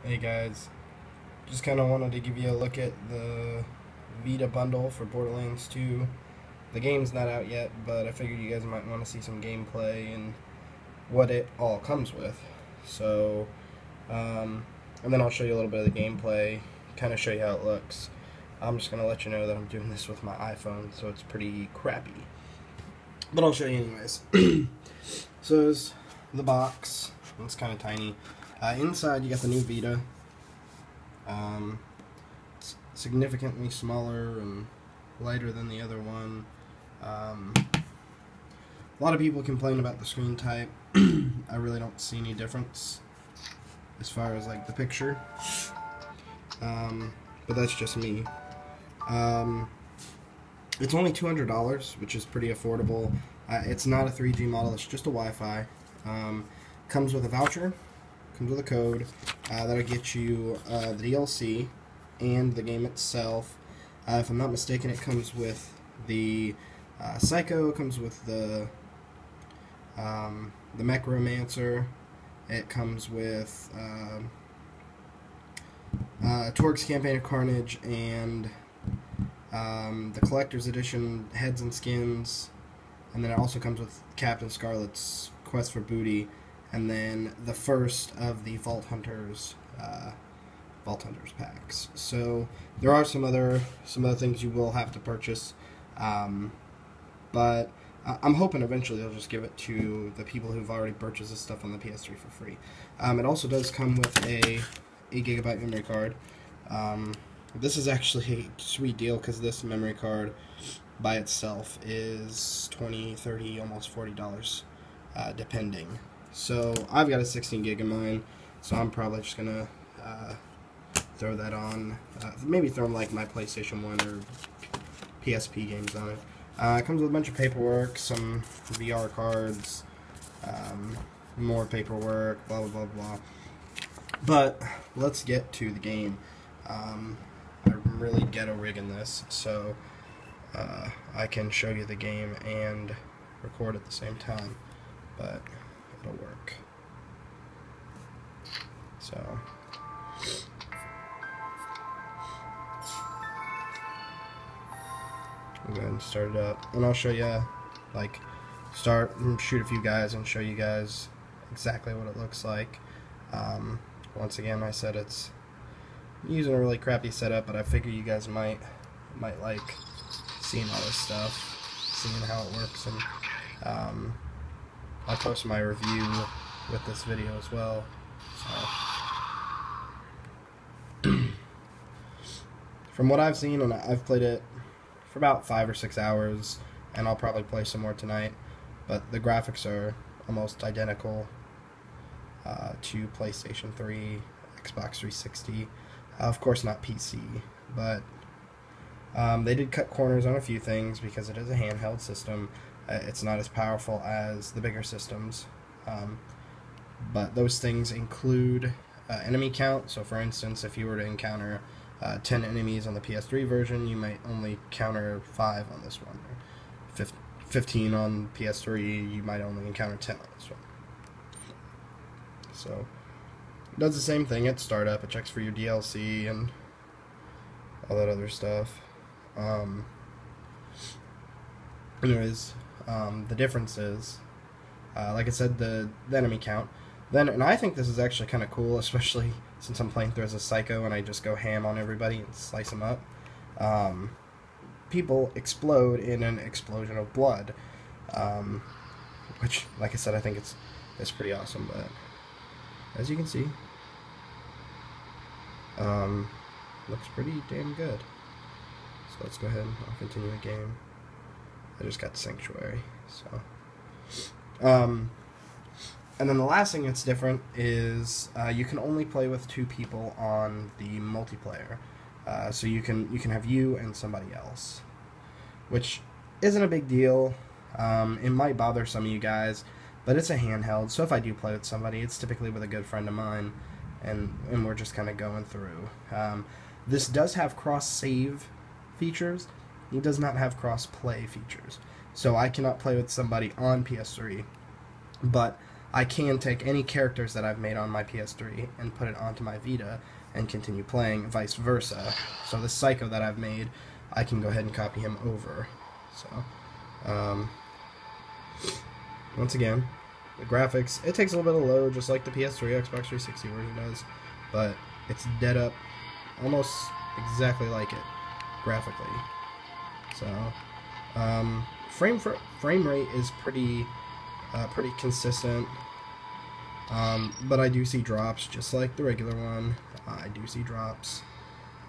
Hey guys, just kind of wanted to give you a look at the Vita bundle for Borderlands 2. The game's not out yet, but I figured you guys might want to see some gameplay and what it all comes with. So, and then I'll show you a little bit of the gameplay, kind of show you how it looks. I'm just going to let you know that I'm doing this with my iPhone, so it's pretty crappy. But I'll show you anyways. So there's the box. It's kind of tiny. Inside you got the new Vita. It's significantly smaller and lighter than the other one. A lot of people complain about the screen type. I really don't see any difference as far as like the picture. But that's just me. It's only $200, which is pretty affordable. It's not a 3G model, it's just a Wi-Fi. Comes with a voucher, comes with a code, that'll get you the DLC and the game itself. If I'm not mistaken, it comes with the Psycho, comes with the Mechromancer, it comes with Torgue's Campaign of Carnage, and the Collector's Edition Heads and Skins, and then it also comes with Captain Scarlet's Quest for Booty, and then the first of the Vault Hunters packs. So there are some other things you will have to purchase, but I'm hoping eventually they'll just give it to the people who've already purchased this stuff on the PS3 for free. It also does come with a 8GB memory card. This is actually a sweet deal because this memory card by itself is $20, $30, almost $40, depending. So I've got a 16 gig in mine, so I'm probably just gonna throw that on. Maybe throw like my PlayStation 1 or PSP games on it. It comes with a bunch of paperwork, some VR cards, more paperwork, blah blah blah blah. But let's get to the game. I'm really ghetto rigging this, so I can show you the game and record at the same time, but it'll work. So we'll go ahead and start it up, and I'll show you, like, start and shoot a few guys and show you guys exactly what it looks like. Once again, I said it's using a really crappy setup, but I figure you guys might like seeing all this stuff, seeing how it works, and I'll post my review with this video as well. So from what I've seen, and I've played it for about 5 or 6 hours, and I'll probably play some more tonight, but the graphics are almost identical to PlayStation 3, Xbox 360. Of course not PC, but they did cut corners on a few things because it is a handheld system. It's not as powerful as the bigger systems, but those things include enemy count. So for instance, if you were to encounter 10 enemies on the PS3 version, you might only counter 5 on this one. 15 on PS3, you might only encounter 10 on this one. So it does the same thing at startup. It checks for your DLC and all that other stuff. Anyways, the difference is, like I said, the enemy count. And I think this is actually kind of cool, especially since I'm playing through as a Psycho and I just go ham on everybody and slice them up. People explode in an explosion of blood, which, like I said, I think it's pretty awesome. But as you can see, looks pretty damn good. So let's go ahead and I'll continue the game. I just got Sanctuary, so and then the last thing that's different is you can only play with 2 people on the multiplayer. So you can have you and somebody else, which isn't a big deal. It might bother some of you guys, but it's a handheld, so if I do play with somebody, it's typically with a good friend of mine, and we're just kind of going through. This does have cross-save features. It does not have cross-play features. So I cannot play with somebody on PS3, but I can take any characters that I've made on my PS3 and put it onto my Vita and continue playing, vice versa. So the Psycho that I've made, I can go ahead and copy him over. So, once again, the graphics, it takes a little bit of load, just like the PS3, Xbox 360 version does, but it's dead up almost exactly like it, graphically. So, frame rate is pretty consistent, but I do see drops, just like the regular one. I do see drops.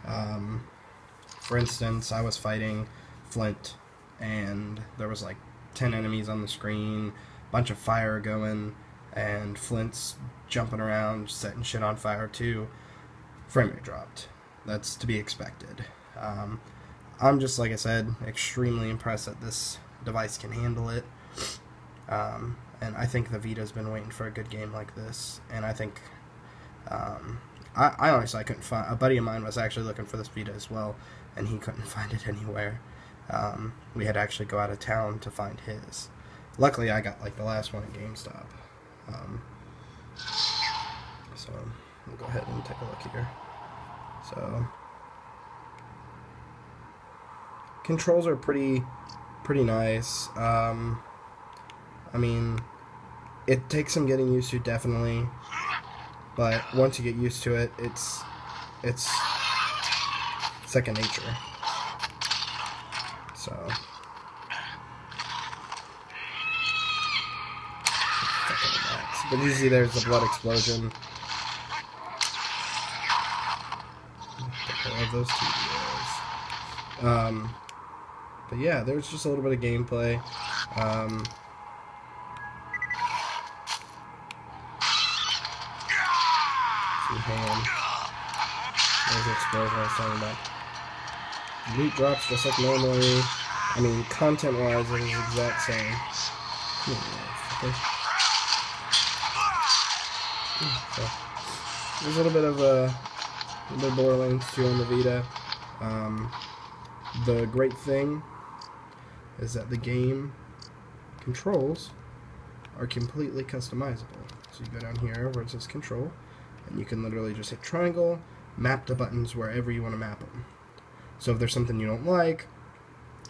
For instance, I was fighting Flint, and there was like 10 enemies on the screen, bunch of fire going, and Flint's jumping around, setting shit on fire too. Frame rate dropped. That's to be expected. I'm just, like I said, extremely impressed that this device can handle it. And I think the Vita's been waiting for a good game like this. And I think, I honestly, I couldn't find, a buddy of mine was actually looking for this Vita as well, and he couldn't find it anywhere. We had to actually go out of town to find his. Luckily, I got like the last one at GameStop. So we'll go ahead and take a look here. So controls are pretty nice. I mean, it takes some getting used to, definitely, but once you get used to it, it's second nature. So but usually there's the blood explosion. I love those two videos. But yeah, there's just a little bit of gameplay. Hand. There's the explosion I was talking about. Loot drops just like normally. I mean, content-wise, it is the exact same. So, there's a little bit of Borderlands 2 on the Vita. The great thing is that the game controls are completely customizable. So you go down here where it says control, and you can literally just hit triangle, map the buttons wherever you want to map them. So if there's something you don't like,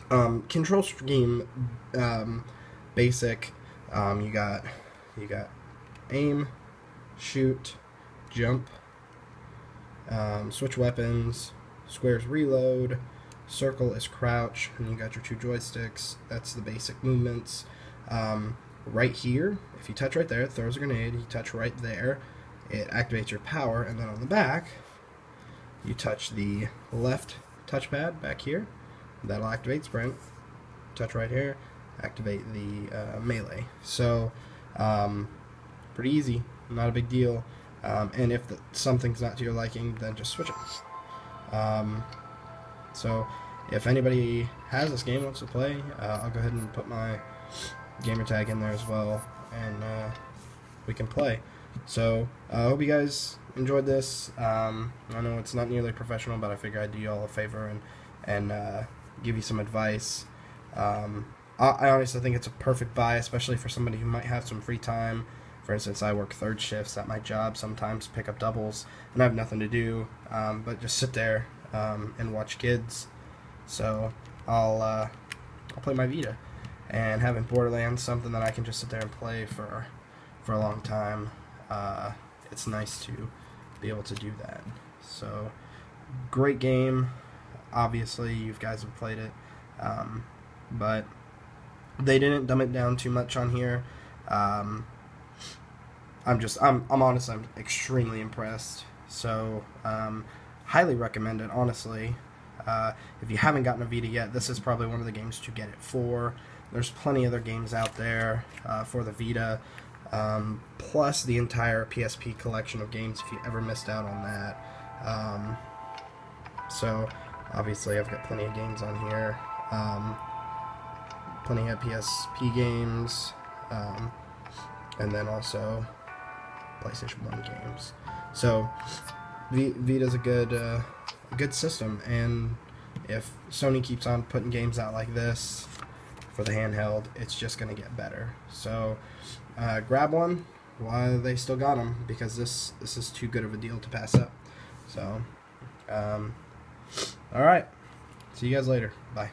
control scheme, basic, you got aim, shoot, jump, switch weapons, squares reload, circle is crouch, and you got your two joysticks. That's the basic movements. Right here, if you touch right there, it throws a grenade. You touch right there, it activates your power, and then on the back, you touch the left touchpad back here. That'll activate sprint. Touch right here, activate the melee. So, pretty easy, not a big deal. And if something's not to your liking, then just switch it. So, if anybody has this game, wants to play, I'll go ahead and put my gamer tag in there as well, and we can play. So, I hope you guys enjoyed this. I know it's not nearly professional, but I figure I'd do you all a favor and give you some advice. I honestly think it's a perfect buy, especially for somebody who might have some free time. For instance, I work third shifts at my job, sometimes pick up doubles, and I have nothing to do but just sit there and watch kids. So I'll play my Vita, and having Borderlands, something that I can just sit there and play for a long time. It's nice to be able to do that. So, great game. Obviously, you guys have played it, but they didn't dumb it down too much on here. I'm honestly, I'm extremely impressed. So, highly recommend it, honestly. If you haven't gotten a Vita yet, this is probably one of the games to get it for. There's plenty of other games out there for the Vita, plus the entire PSP collection of games if you ever missed out on that. So, obviously, I've got plenty of games on here. Plenty of PSP games, and then also PlayStation 1 games. So, Vita's a good system, and if Sony keeps on putting games out like this for the handheld, it's just going to get better. So, grab one, while they still got them, because this is too good of a deal to pass up. So, all right. See you guys later. Bye.